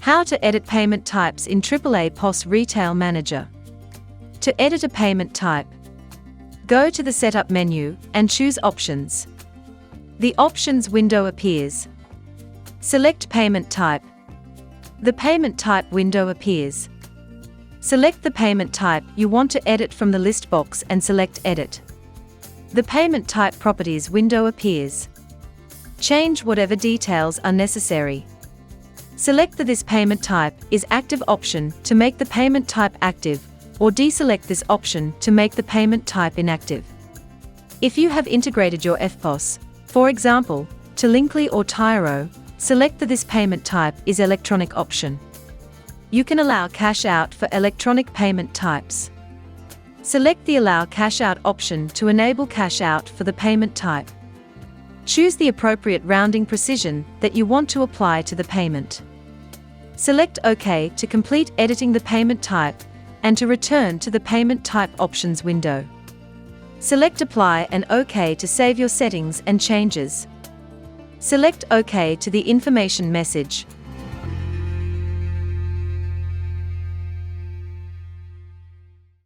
How to edit payment types in AAAPOS RetailManager. To edit a payment type, go to the Setup menu and choose Options. The Options window appears. Select Payment Type. The Payment Type window appears. Select the payment type you want to edit from the list box and select Edit. The Payment Type Properties window appears. Change whatever details are necessary. Select the This Payment Type is Active option to make the payment type active, or deselect this option to make the payment type inactive. If you have integrated your AAAPOS, for example, to Linkly or Tyro, select the This Payment Type is Electronic option. You can allow cash out for electronic payment types. Select the Allow Cash Out option to enable cash out for the payment type. Choose the appropriate rounding precision that you want to apply to the payment. Select OK to complete editing the payment type and to return to the Payment Type Options window. Select Apply and OK to save your settings and changes. Select OK to the information message.